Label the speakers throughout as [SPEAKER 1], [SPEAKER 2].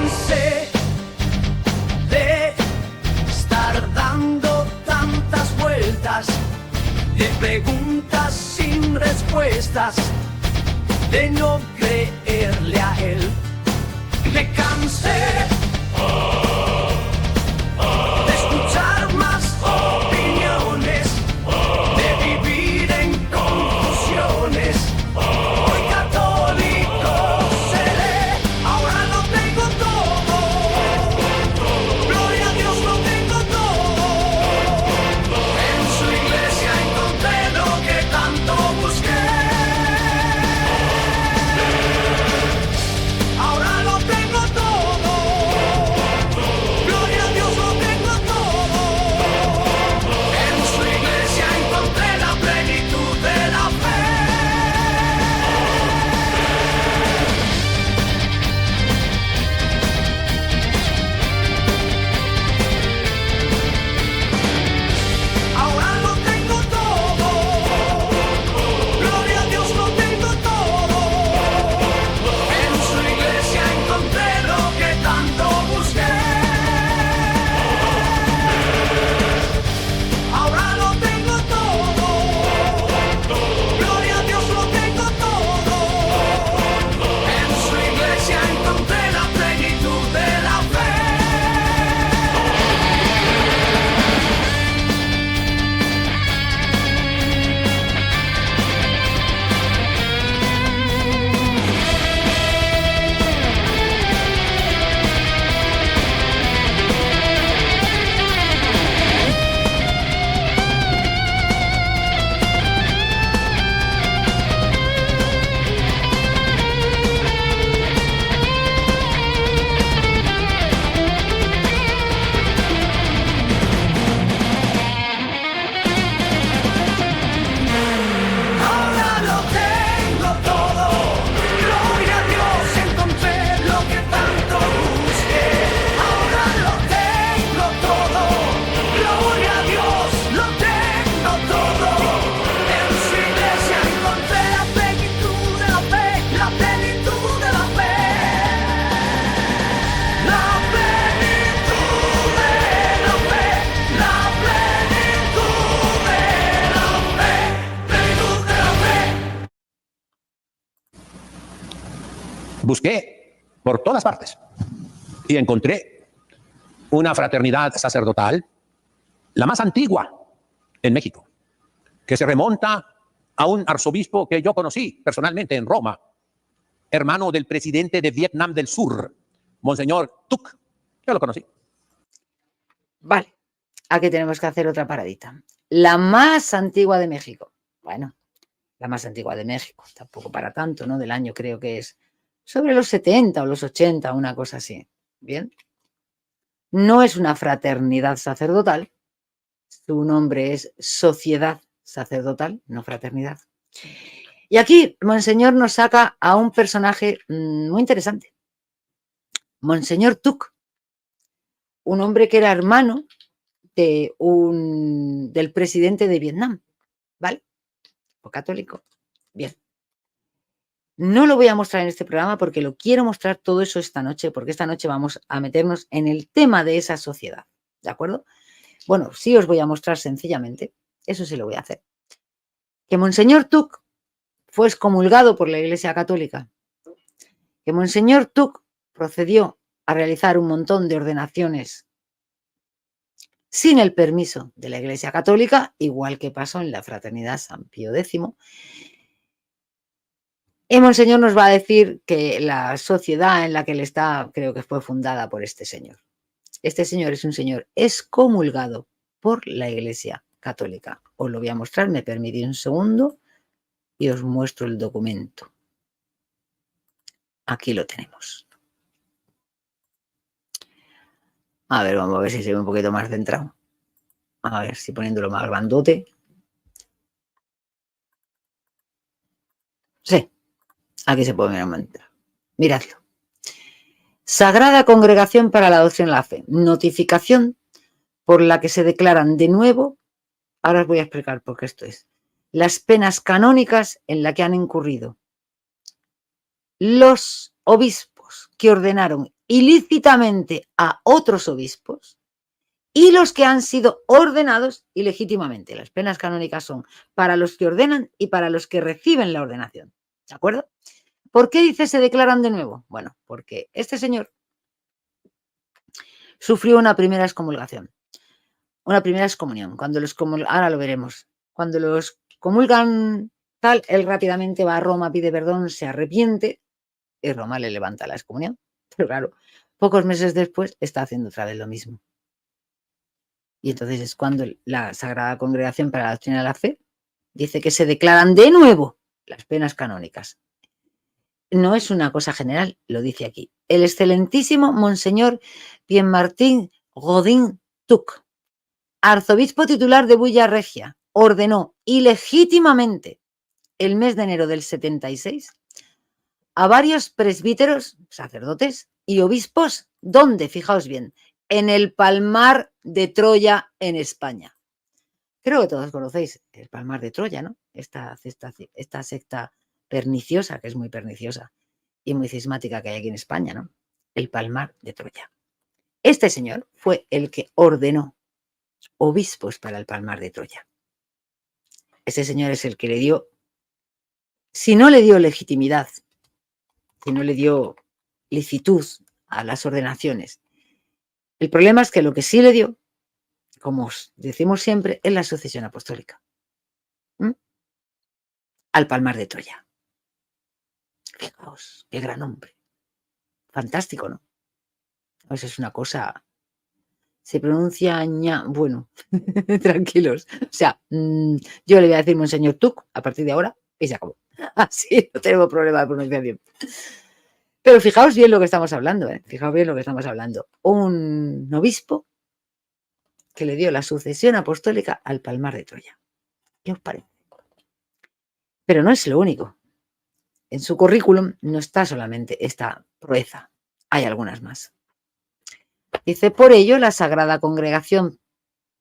[SPEAKER 1] cansé de estar dando tantas vueltas, de preguntas sin respuestas, de no creerle a él. Me cansé de escuchar más opiniones, de vivir en confusiones. Hoy católico seré, ahora lo tengo todo. Gloria a Dios, lo tengo todo. En su iglesia encontré lo que tanto busqué. Ahora lo tengo todo. Gloria a Dios, lo tengo todo. En su iglesia encontré la plenitud de la fe. Ahora lo tengo todo. Gloria a Dios, lo tengo todo. En su iglesia encontré lo que tanto busqué. Ahora lo tengo todo. Gloria a Dios, lo tengo todo. En su iglesia encontré la plenitud de la fe. Ahora lo tengo todo. Gloria a Dios, encontré lo que tanto busqué. Ahora lo tengo todo. Gloria a Dios, lo tengo todo. En su iglesia encontré la plenitud de la fe, la plenitud de la fe. La plenitud de la fe, la plenitud de la fe, plenitud de la fe.
[SPEAKER 2] Busqué por todas partes y encontré una fraternidad sacerdotal, la más antigua en México, que se remonta a un arzobispo que yo conocí personalmente en Roma, hermano del presidente de Vietnam del Sur, Monseñor Tuc. Yo lo conocí.
[SPEAKER 3] Vale, aquí tenemos que hacer otra paradita. La más antigua de México. Bueno, la más antigua de México, tampoco para tanto, ¿no? Del año creo que es sobre los 70 o los 80, una cosa así. Bien. No es una fraternidad sacerdotal. Su nombre es Sociedad Sacerdotal, no fraternidad. Y aquí Monseñor nos saca a un personaje muy interesante. Monseñor Tuc, un hombre que era hermano de del presidente de Vietnam, ¿vale? O católico. Bien. No lo voy a mostrar en este programa porque lo quiero mostrar todo eso esta noche, porque esta noche vamos a meternos en el tema de esa sociedad, ¿de acuerdo? Bueno, sí os voy a mostrar sencillamente, eso sí lo voy a hacer, que Monseñor Tuc fue excomulgado por la Iglesia Católica, que Monseñor Tuc procedió a realizar un montón de ordenaciones sin el permiso de la Iglesia Católica, igual que pasó en la Fraternidad San Pío X. Y Monseñor nos va a decir que la sociedad en la que él está, creo que fue fundada por este señor. Este señor es un señor excomulgado por la Iglesia Católica. Os lo voy a mostrar, me permitís un segundo y os muestro el documento. Aquí lo tenemos. A ver, vamos a ver si se ve un poquito más centrado. A ver si poniéndolo más grandote. Sí, aquí se puede mirar. Miradlo. Sagrada Congregación para la Adopción de la Fe. Notificación por la que se declaran de nuevo, ahora os voy a explicar por qué esto es, las penas canónicas en las que han incurrido los obispos obispos que ordenaron ilícitamente a otros obispos y los que han sido ordenados ilegítimamente. Las penas canónicas son para los que ordenan y para los que reciben la ordenación. ¿De acuerdo? ¿Por qué dice se declaran de nuevo? Bueno, porque este señor sufrió una primera excomulgación, una primera excomunión. Cuando los ahora lo veremos. Cuando los comulgan tal, él rápidamente va a Roma, pide perdón, se arrepiente y Roma le levanta la excomunión. Pero claro, pocos meses después está haciendo otra vez lo mismo. Y entonces es cuando la Sagrada Congregación para la Doctrina de la Fe dice que se declaran de nuevo las penas canónicas. No es una cosa general, lo dice aquí. El excelentísimo Monseñor Pierre-Martin Godin Tuc, arzobispo titular de Bulla Regia, ordenó ilegítimamente el mes de enero del 76 a varios presbíteros, sacerdotes y obispos, ¿dónde? Fijaos bien, en el Palmar de Troya, en España. Creo que todos conocéis el Palmar de Troya, ¿no? Esta secta perniciosa, que es muy perniciosa y muy cismática que hay aquí en España, ¿no? El Palmar de Troya. Este señor fue el que ordenó obispos para el Palmar de Troya. Este señor es el que le dio, si no le dio legitimidad, si no le dio licitud a las ordenaciones, el problema es que lo que sí le dio, como os decimos siempre, es la sucesión apostólica. Al Palmar de Troya. Fijaos, qué gran hombre. Fantástico, ¿no? Pues es una cosa... Se pronuncia bueno, tranquilos. O sea, yo le voy a decir Monseñor Tuc a partir de ahora y se acabó. Así no tenemos problema de pronunciación. Pero fijaos bien lo que estamos hablando, ¿eh? Fijaos bien lo que estamos hablando. Un obispo que le dio la sucesión apostólica al Palmar de Troya. ¿Qué os parece? Pero no es lo único. En su currículum no está solamente esta proeza, hay algunas más. Dice, por ello, la Sagrada Congregación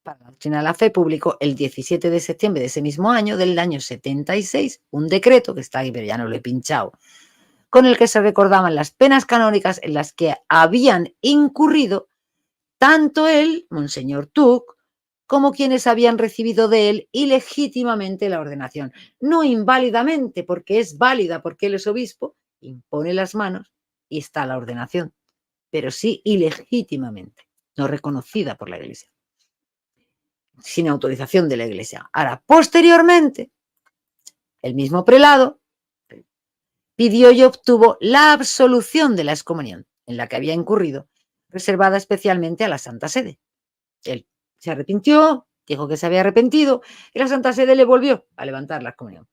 [SPEAKER 3] para la Doctrina de la Fe publicó el 17 de septiembre de ese mismo año, del año 76, un decreto, que está ahí, pero ya no lo he pinchado, con el que se recordaban las penas canónicas en las que habían incurrido tanto él, Monseñor Tuc, como quienes habían recibido de él ilegítimamente la ordenación. No inválidamente, porque es válida, porque él es obispo, impone las manos y está la ordenación, pero sí ilegítimamente, no reconocida por la Iglesia, sin autorización de la Iglesia. Ahora, posteriormente, el mismo prelado pidió y obtuvo la absolución de la excomunión en la que había incurrido, reservada especialmente a la Santa Sede. Él se arrepintió, dijo que se había arrepentido y la Santa Sede le volvió a levantar la excomunión.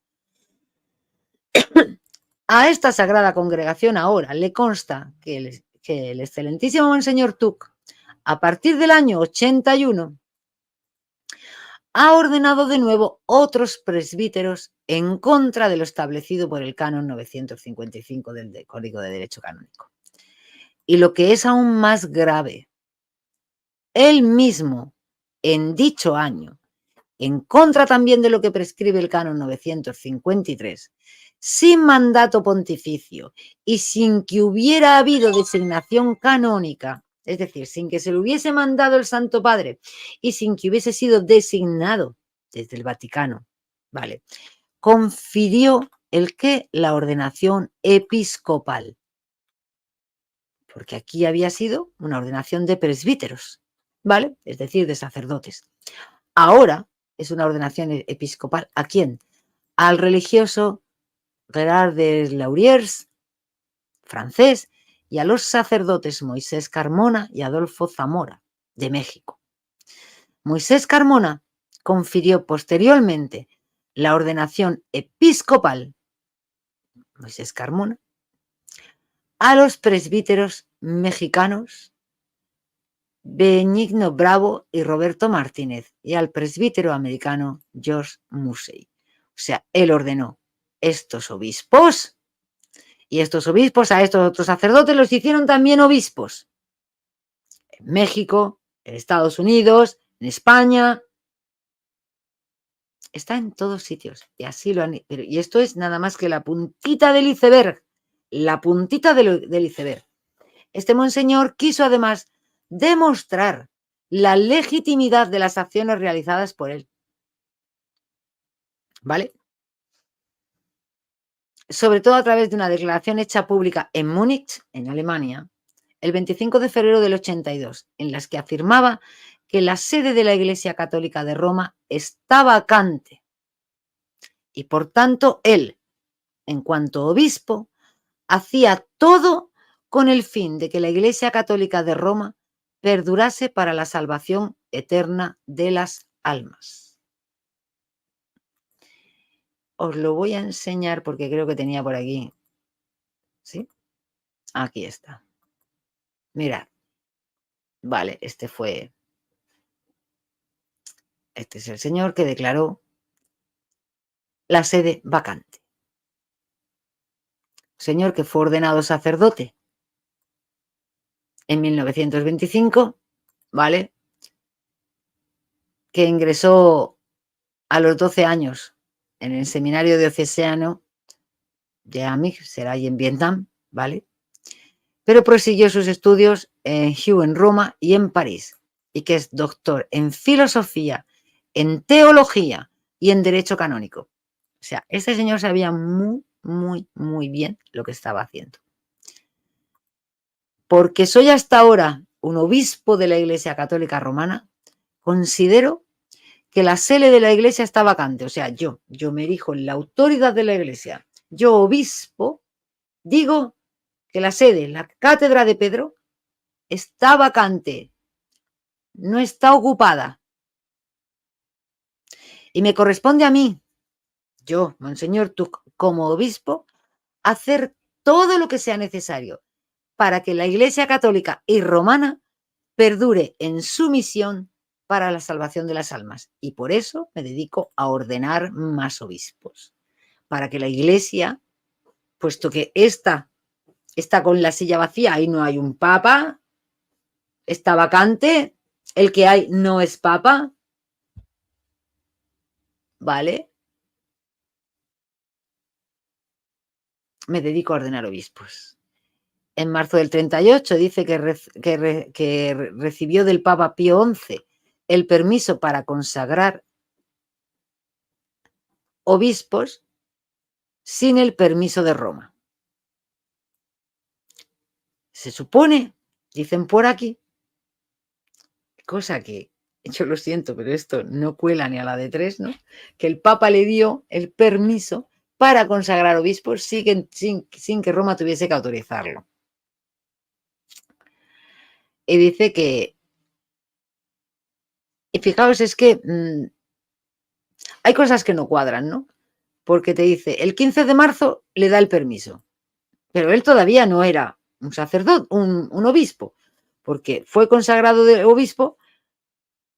[SPEAKER 3] A esta Sagrada Congregación ahora le consta que el excelentísimo Monseñor Tuc, a partir del año 81, ha ordenado de nuevo otros presbíteros en contra de lo establecido por el canon 955 del Código de Derecho Canónico. Y lo que es aún más grave, él mismo, en dicho año, en contra también de lo que prescribe el canon 953, sin mandato pontificio y sin que hubiera habido designación canónica, es decir, sin que se le hubiese mandado el Santo Padre y sin que hubiese sido designado desde el Vaticano, ¿vale? Confirió la ordenación episcopal, porque aquí había sido una ordenación de presbíteros, ¿vale? Es decir, de sacerdotes. Ahora es una ordenación episcopal. ¿A quién? Al religioso Gerard de Lauriers, francés, y a los sacerdotes Moisés Carmona y Adolfo Zamora, de México. Moisés Carmona confirió posteriormente la ordenación episcopal, Moisés Carmona, a los presbíteros mexicanos Benigno Bravo y Roberto Martínez y al presbítero americano George Mussey. O sea, él ordenó estos obispos y estos obispos a estos otros sacerdotes los hicieron también obispos. En México, en Estados Unidos, en España. Está en todos sitios y así lo han... Y esto es nada más que la puntita del iceberg. La puntita del iceberg. Este monseñor quiso además demostrar la legitimidad de las acciones realizadas por él. ¿Vale? Sobre todo a través de una declaración hecha pública en Múnich, en Alemania, el 25 de febrero del 82, en las que afirmaba que la sede de la Iglesia Católica de Roma está vacante y por tanto él, en cuanto obispo, hacía todo con el fin de que la Iglesia Católica de Roma perdurase para la salvación eterna de las almas. Os lo voy a enseñar porque creo que tenía por aquí. ¿Sí? Aquí está. Mirad. Vale, este es el señor que declaró la sede vacante. Señor que fue ordenado sacerdote en 1925, ¿vale? Que ingresó a los 12 años en el seminario diocesano de Amig, será ahí en Vietnam, ¿vale? Pero prosiguió sus estudios en Hue, en Roma y en París, y que es doctor en filosofía, en teología y en derecho canónico. O sea, este señor sabía muy bien lo que estaba haciendo. Porque soy hasta ahora un obispo de la Iglesia Católica Romana, considero que la sede de la Iglesia está vacante. O sea, yo me erijo en la autoridad de la Iglesia. Yo, obispo, digo que la sede, la cátedra de Pedro, está vacante, no está ocupada. Y me corresponde a mí, yo, Monseñor Tuc, como obispo, hacer todo lo que sea necesario para que la Iglesia Católica y Romana perdure en su misión para la salvación de las almas. Y por eso me dedico a ordenar más obispos, para que la Iglesia, puesto que esta está con la silla vacía y no hay un papa, está vacante, el que hay no es papa, ¿vale? Me dedico a ordenar obispos. En marzo del 38 dice que recibió del Papa Pío XI el permiso para consagrar obispos sin el permiso de Roma. Se supone, dicen por aquí, cosa que yo lo siento, pero esto no cuela ni a la de tres, ¿no? Que el Papa le dio el permiso para consagrar obispos sin que Roma tuviese que autorizarlo. Y dice que, y fijaos, es que hay cosas que no cuadran, ¿no? Porque te dice, el 15 de marzo le da el permiso, pero él todavía no era un sacerdote, un obispo, porque fue consagrado de obispo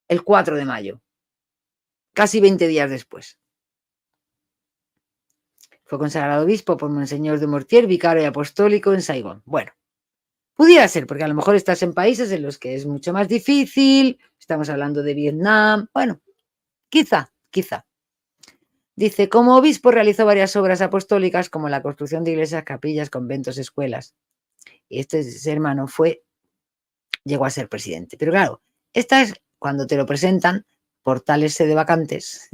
[SPEAKER 3] el 4 de mayo, casi 20 días después. Fue consagrado obispo por Monseñor de Mortier, vicario apostólico en Saigón. Bueno, pudiera ser, porque a lo mejor estás en países en los que es mucho más difícil, estamos hablando de Vietnam, bueno, quizá. Dice, como obispo realizó varias obras apostólicas como la construcción de iglesias, capillas, conventos, escuelas. Y este hermano llegó a ser presidente. Pero claro, esta es cuando te lo presentan portales sede vacantes,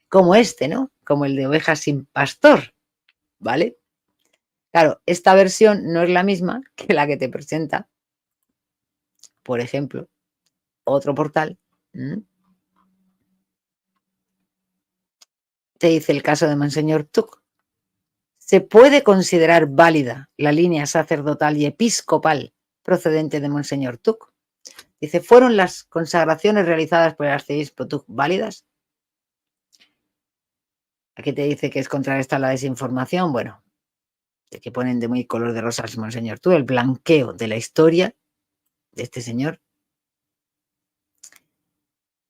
[SPEAKER 3] como este, ¿no? Como el de Ovejas sin Pastor, ¿vale? Claro, esta versión no es la misma que la que te presenta, por ejemplo, otro portal. Te dice el caso de Monseñor Tuc. Se puede considerar válida la línea sacerdotal y episcopal procedente de Monseñor Tuc. Dice, ¿fueron las consagraciones realizadas por el arzobispo Tuc válidas? Aquí te dice que es contrarrestar la desinformación. Bueno, de que ponen de muy color de rosas Monseñor Tuc, el blanqueo de la historia de este señor.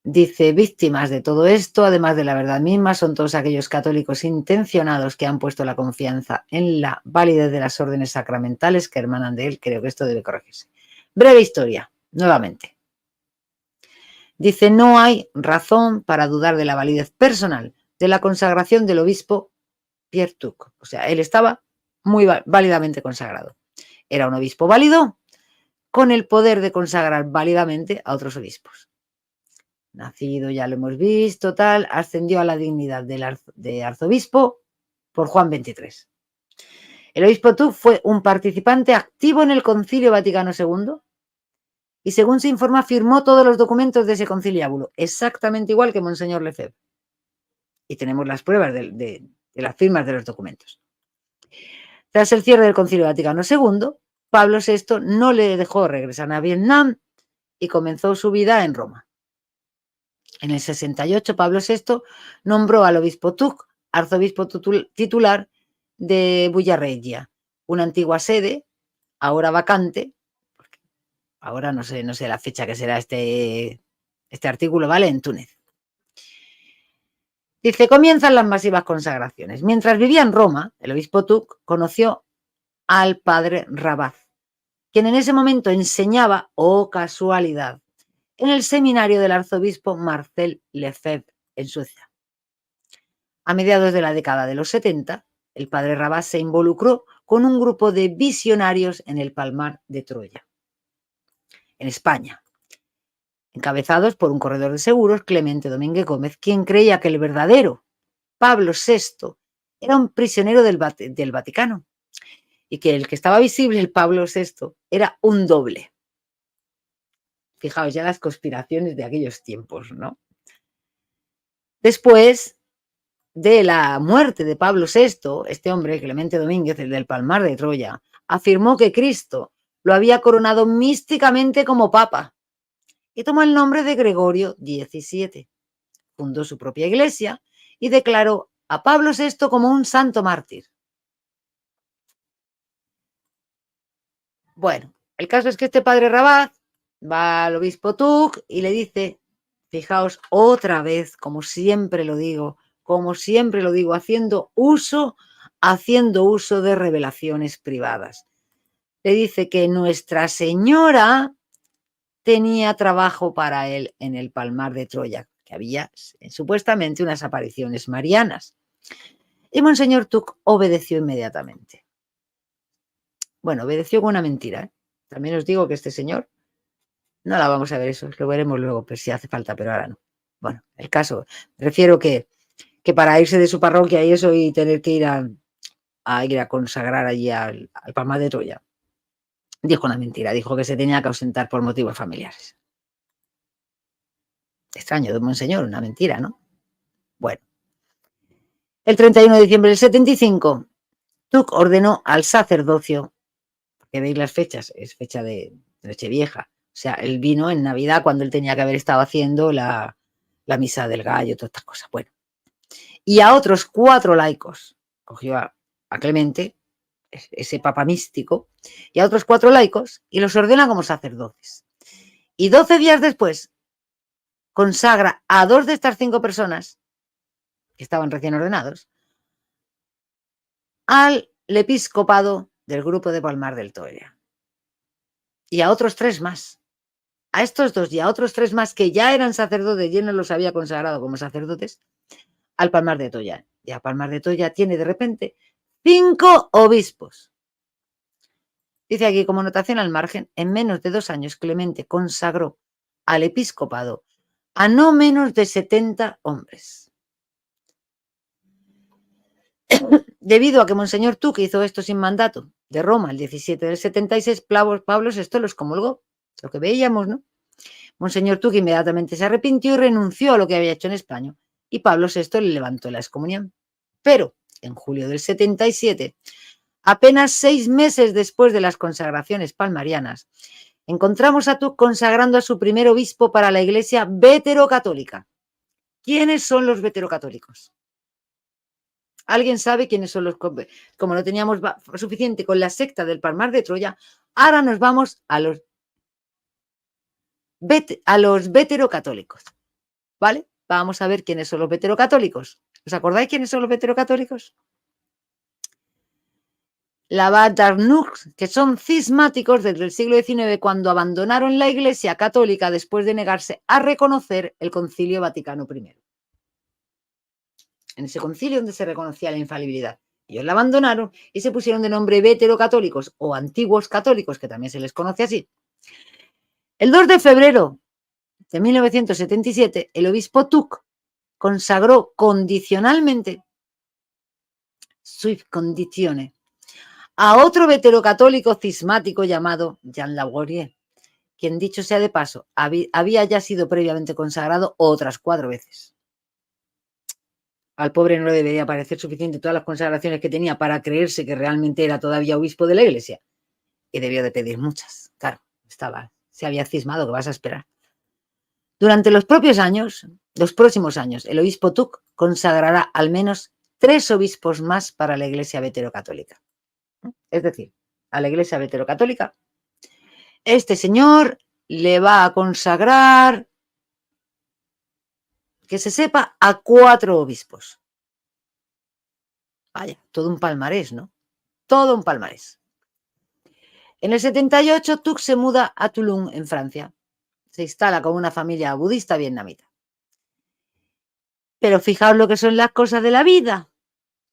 [SPEAKER 3] Dice, víctimas de todo esto, además de la verdad misma, son todos aquellos católicos intencionados que han puesto la confianza en la validez de las órdenes sacramentales que emanan de él. Creo que esto debe corregirse. Breve historia, nuevamente. Dice, no hay razón para dudar de la validez personal de la consagración del obispo Pierre Tuc. O sea, él estaba muy válidamente consagrado. era un obispo válido con el poder de consagrar válidamente a otros obispos. Nacido, ya lo hemos visto, tal, ascendió a la dignidad de arzobispo por Juan XXIII. El obispo Tuc fue un participante activo en el Concilio Vaticano II y, según se informa, firmó todos los documentos de ese conciliábulo, exactamente igual que Monseñor Lefebvre. Y tenemos las pruebas de las firmas de los documentos. Tras el cierre del Concilio Vaticano II, Pablo VI no le dejó regresar a Vietnam y comenzó su vida en Roma. En el 68, Pablo VI nombró al obispo Tuc arzobispo titular de Bulla-Regia, una antigua sede, ahora vacante, porque ahora no sé la fecha que será este artículo, ¿vale? En Túnez. Dice, comienzan las masivas consagraciones. Mientras vivía en Roma, el obispo Tuc conoció al padre Rabat, quien en ese momento enseñaba, oh casualidad, en el seminario del arzobispo Marcel Lefebvre en Suecia. A mediados de la década de los 70, el padre Rabat se involucró con un grupo de visionarios en el Palmar de Troya, en España, encabezados por un corredor de seguros, Clemente Domínguez Gómez, quien creía que el verdadero Pablo VI era un prisionero del Vaticano y que el que estaba visible, el Pablo VI, era un doble. Fijaos ya las conspiraciones de aquellos tiempos, ¿no? Después de la muerte de Pablo VI, este hombre, Clemente Domínguez, el del Palmar de Troya, afirmó que Cristo lo había coronado místicamente como papa y tomó el nombre de Gregorio XVII. Fundó su propia iglesia y declaró a Pablo VI como un santo mártir. Bueno, el caso es que este padre Rabat va al obispo Tuc y le dice, fijaos otra vez, como siempre lo digo, haciendo uso de revelaciones privadas. Le dice que Nuestra Señora tenía trabajo para él en el Palmar de Troya, que había supuestamente unas apariciones marianas. Y Monseñor Tuc obedeció inmediatamente. Bueno, obedeció con una mentira, ¿eh? También os digo que este señor, no la vamos a ver eso, lo veremos luego, pero si hace falta, pero ahora no. Bueno, el caso, me refiero que para irse de su parroquia y eso y tener que ir a consagrar allí al Palmar de Troya, dijo una mentira, dijo que se tenía que ausentar por motivos familiares. Extraño de Monseñor, una mentira, ¿no? Bueno, el 31 de diciembre del 75, Tuc ordenó al sacerdocio, porque veis las fechas, es fecha de Nochevieja, o sea, él vino en Navidad cuando él tenía que haber estado haciendo la misa del gallo, todas estas cosas. Bueno, y a otros 4 laicos, cogió a Clemente, ese papa místico, y a otros 4 laicos y los ordena como sacerdotes. Y 12 días después consagra a 2 de estas 5 personas que estaban recién ordenados al episcopado del grupo de Palmar del Troya. Y a otros 3 más. A estos 2 y a otros 3 más que ya eran sacerdotes y él no los había consagrado como sacerdotes al Palmar de Troya. Y a Palmar de Troya tiene de repente 5 obispos. Dice aquí como notación al margen, en menos de 2 años Clemente consagró al episcopado a no menos de 70 hombres. Debido a que Monseñor Tuc hizo esto sin mandato de Roma el 17 del 76, Pablo VI los comulgó. Lo que veíamos, ¿no? Monseñor Tuc inmediatamente se arrepintió y renunció a lo que había hecho en España y Pablo VI le levantó la excomunión. Pero en julio del 77, apenas 6 meses después de las consagraciones palmarianas, encontramos a Tuc consagrando a su primer obispo para la iglesia veterocatólica. ¿Quiénes son los veterocatólicos? ¿Alguien sabe quiénes son los? Como no teníamos suficiente con la secta del Palmar de Troya, ahora nos vamos a los veterocatólicos. ¿Vale? Vamos a ver quiénes son los veterocatólicos. ¿Os acordáis quiénes son los veterocatólicos? La Badarnuk, que son cismáticos desde el siglo XIX cuando abandonaron la Iglesia católica después de negarse a reconocer el Concilio Vaticano I. En ese concilio donde se reconocía la infalibilidad. Ellos la abandonaron y se pusieron de nombre veterocatólicos o antiguos católicos, que también se les conoce así. El 2 de febrero de 1977, el obispo Tuck consagró condicionalmente, sui condizione, a otro veterocatólico cismático llamado Jean Lavoisier, quien, dicho sea de paso, había ya sido previamente consagrado otras 4 veces. Al pobre no le debería parecer suficiente todas las consagraciones que tenía para creerse que realmente era todavía obispo de la Iglesia. Y debió de pedir muchas. Claro, se había cismado, ¿qué vas a esperar? Durante los próximos años, el obispo Tuck consagrará al menos 3 obispos más para la Iglesia veterocatólica. Es decir, a la Iglesia veterocatólica, este señor le va a consagrar, que se sepa, a 4 obispos. Vaya, todo un palmarés, ¿no? Todo un palmarés. En el 78, Tuck se muda a Toulon, en Francia. Se instala con una familia budista vietnamita. Pero fijaos lo que son las cosas de la vida.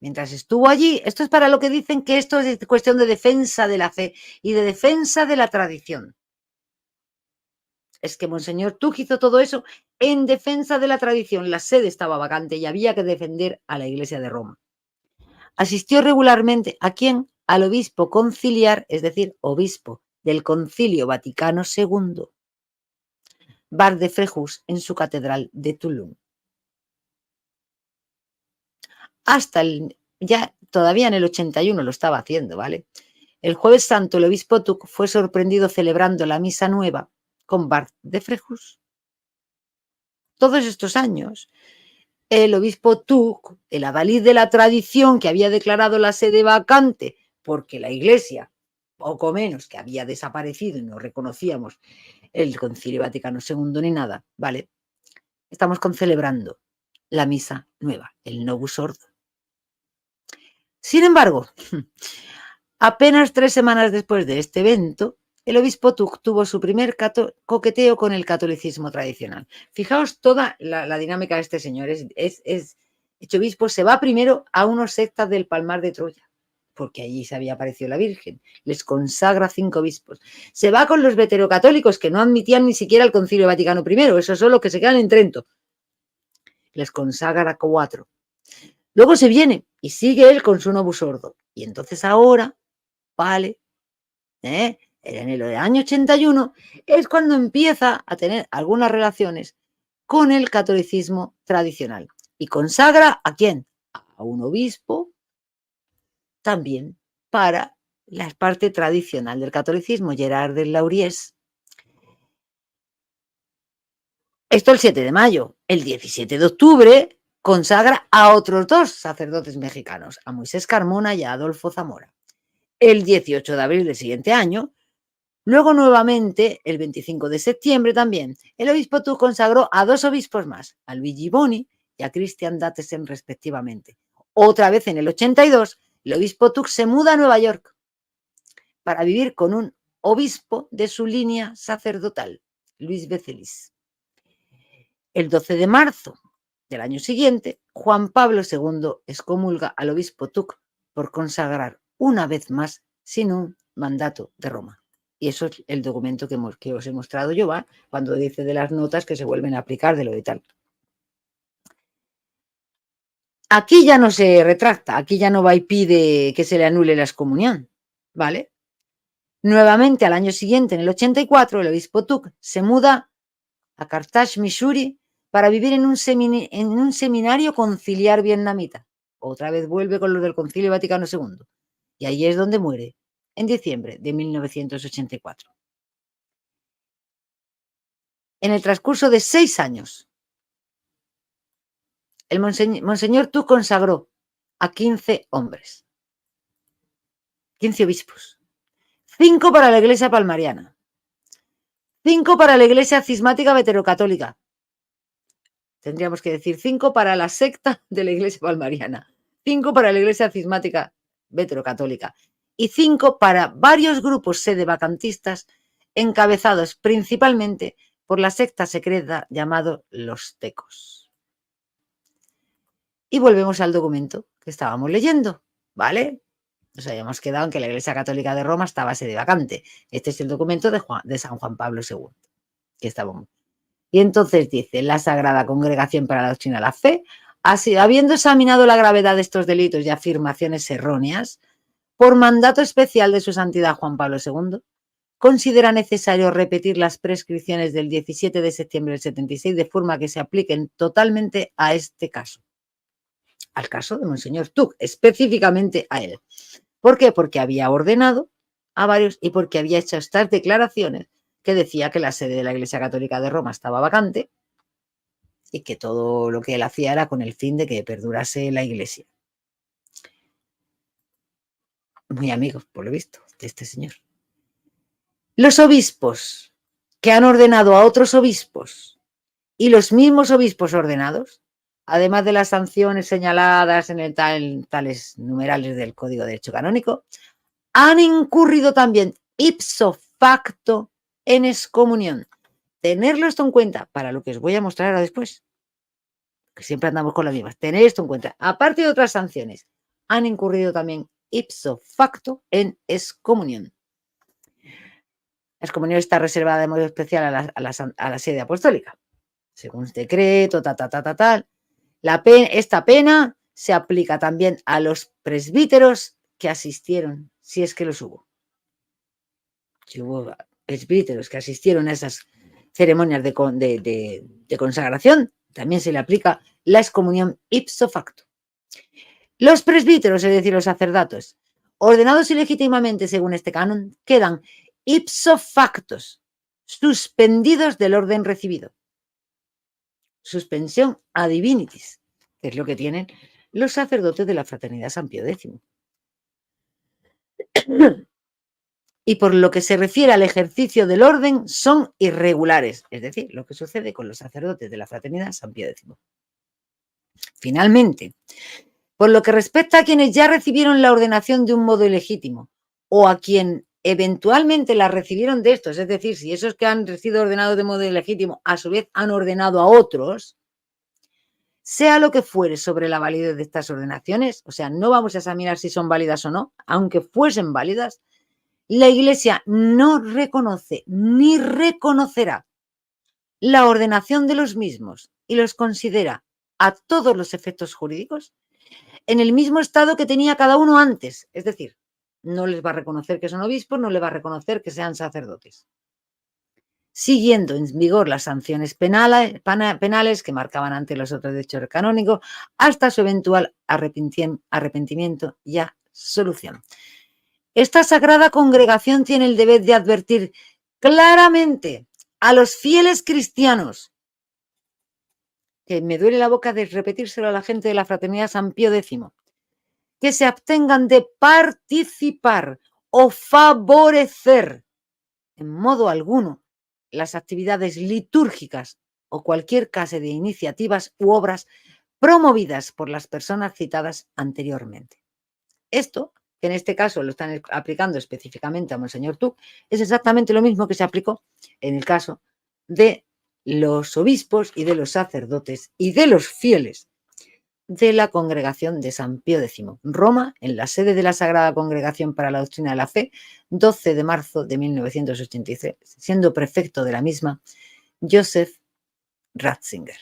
[SPEAKER 3] Mientras estuvo allí, esto es para lo que dicen que esto es cuestión de defensa de la fe y de defensa de la tradición. Es que Monseñor Tuck hizo todo eso en defensa de la tradición. La sede estaba vacante y había que defender a la Iglesia de Roma. Asistió regularmente, ¿a quién? Al obispo conciliar, es decir, obispo del Concilio Vaticano II, Bar de Frejus, en su catedral de Toulon. Todavía en el 81 lo estaba haciendo, ¿vale? El Jueves Santo, el obispo Tuck fue sorprendido celebrando la misa nueva con Bart de Frejus. Todos estos años, el obispo Tuck, el adalid de la tradición que había declarado la sede vacante porque la Iglesia, poco menos que había desaparecido y no reconocíamos el Concilio Vaticano II ni nada, ¿vale? Estamos celebrando la misa nueva, el Novus Ordo. Sin embargo, apenas 3 semanas después de este evento, el obispo Tuck tuvo su primer coqueteo con el catolicismo tradicional. Fijaos toda la dinámica de este señor. Este obispo se va primero a unos sectas del Palmar de Troya, porque allí se había aparecido la Virgen. Les consagra 5 obispos. Se va con los veterocatólicos, que no admitían ni siquiera el Concilio Vaticano I. Esos son los que se quedan en Trento. Les consagra 4. Luego se viene y sigue él con su Novus Ordo. Y entonces ahora, vale, en el año 81 es cuando empieza a tener algunas relaciones con el catolicismo tradicional. ¿Y consagra a quién? A un obispo también para la parte tradicional del catolicismo, Gerard de Lauriers. Esto el 7 de mayo. El 17 de octubre consagra a otros 2 sacerdotes mexicanos, a Moisés Carmona y a Adolfo Zamora. El 18 de abril del siguiente año, luego nuevamente el 25 de septiembre también, el obispo Tuck consagró a 2 obispos más, a Luigi Boni y a Christian Dattesen respectivamente. Otra vez en el 82, el obispo Tuck se muda a Nueva York para vivir con un obispo de su línea sacerdotal, Luis Becelis. El 12 de marzo del año siguiente, Juan Pablo II excomulga al obispo Tuck por consagrar una vez más sin un mandato de Roma. Y eso es el documento que os he mostrado yo, ¿va? Cuando dice de las notas que se vuelven a aplicar de lo de tal. Aquí ya no se retracta, aquí ya no va y pide que se le anule la excomunión, ¿vale? Nuevamente al año siguiente, en el 84, el obispo Tuck se muda a Carthage, Missouri, para vivir en un seminario conciliar vietnamita. Otra vez vuelve con lo del Concilio Vaticano II. Y ahí es donde muere, en diciembre de 1984. En el transcurso de 6 años, el Monseñor Tuck consagró a 15 hombres, 15 obispos, 5 para la Iglesia palmariana, 5 para la Iglesia cismática veterocatólica. Tendríamos que decir 5 para la secta de la Iglesia palmariana, 5 para la Iglesia cismática veterocatólica y 5 para varios grupos sedevacantistas encabezados principalmente por la secta secreta llamado los Tecos. Y volvemos al documento que estábamos leyendo, ¿vale? Nos habíamos quedado en que la Iglesia Católica de Roma estaba sede vacante. Este es el documento de San Juan Pablo II, que estábamos. Y entonces dice, la Sagrada Congregación para la Doctrina de la Fe, así, habiendo examinado la gravedad de estos delitos y afirmaciones erróneas, por mandato especial de su santidad Juan Pablo II, considera necesario repetir las prescripciones del 17 de septiembre del 76 de forma que se apliquen totalmente a este caso. Al caso de Monseñor Tuc, específicamente a él. ¿Por qué? Porque había ordenado a varios y porque había hecho estas declaraciones que decía que la sede de la Iglesia Católica de Roma estaba vacante y que todo lo que él hacía era con el fin de que perdurase la Iglesia. Muy amigos, por lo visto, de este señor. Los obispos que han ordenado a otros obispos y los mismos obispos ordenados, además de las sanciones señaladas en tales numerales del Código de Derecho Canónico, han incurrido también ipso facto en excomunión. Tenerlo esto en cuenta para lo que os voy a mostrar ahora después, que siempre andamos con las mismas. Tener esto en cuenta. Aparte de otras sanciones, han incurrido también ipso facto en excomunión. La excomunión está reservada de modo especial a la sede apostólica, según decreto, tal. Esta pena se aplica también a los presbíteros que asistieron, si es que los hubo. Si hubo presbíteros que asistieron a esas ceremonias de consagración, también se le aplica la excomunión ipso facto. Los presbíteros, es decir, los sacerdotes, ordenados ilegítimamente según este canon, quedan ipso factos, suspendidos del orden recibido. Suspensión a divinitis, que es lo que tienen los sacerdotes de la Fraternidad San Pío X. Y por lo que se refiere al ejercicio del orden, son irregulares, es decir, lo que sucede con los sacerdotes de la Fraternidad San Pío X. Finalmente, por lo que respecta a quienes ya recibieron la ordenación de un modo ilegítimo o a quien eventualmente la recibieron de estos, es decir, si esos que han sido ordenados de modo ilegítimo a su vez han ordenado a otros, sea lo que fuere sobre la validez de estas ordenaciones, o sea, no vamos a examinar si son válidas o no, aunque fuesen válidas, la Iglesia no reconoce ni reconocerá la ordenación de los mismos y los considera a todos los efectos jurídicos en el mismo estado que tenía cada uno antes, es decir, no les va a reconocer que son obispos, no les va a reconocer que sean sacerdotes. Siguiendo en vigor las sanciones penales que marcaban antes los otros derechos canónicos, hasta su eventual arrepentimiento y absolución. Esta sagrada congregación tiene el deber de advertir claramente a los fieles cristianos, que me duele la boca de repetírselo a la gente de la Fraternidad San Pío X, que se abstengan de participar o favorecer en modo alguno las actividades litúrgicas o cualquier clase de iniciativas u obras promovidas por las personas citadas anteriormente. Esto, que en este caso lo están aplicando específicamente a Monseñor Tuc, es exactamente lo mismo que se aplicó en el caso de los obispos y de los sacerdotes y de los fieles de la Congregación de San Pío X, Roma, en la sede de la Sagrada Congregación para la Doctrina de la Fe, 12 de marzo de 1983, siendo prefecto de la misma Joseph Ratzinger.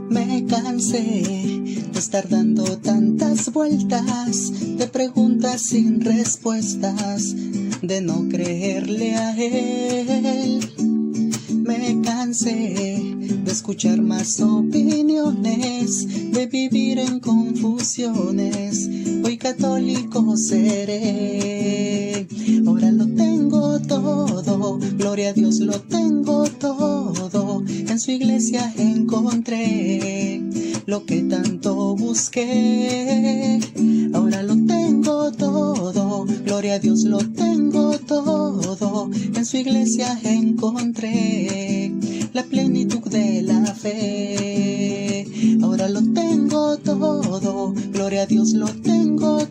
[SPEAKER 4] Me cansé de estar dando tantas vueltas, de preguntas sin respuestas, de no creerle a él. Me cansé de escuchar más opiniones, de vivir en confusiones. Hoy católico seré. Ahora lo tengo todo, gloria a Dios, lo tengo todo. En su iglesia encontré lo que tanto busqué. Ahora lo tengo todo, gloria a Dios, lo tengo todo. En su iglesia encontré la plenitud de la fe. Ahora lo tengo todo, gloria a Dios, lo tengo tengo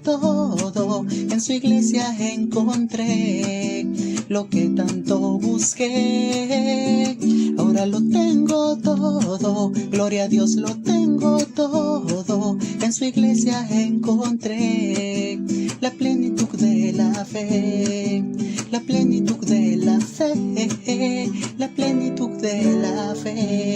[SPEAKER 4] todo, en su iglesia encontré lo que tanto busqué. Ahora lo tengo todo, gloria a Dios, lo tengo todo, en su iglesia encontré la plenitud de la fe, la plenitud de la fe, la plenitud de la fe.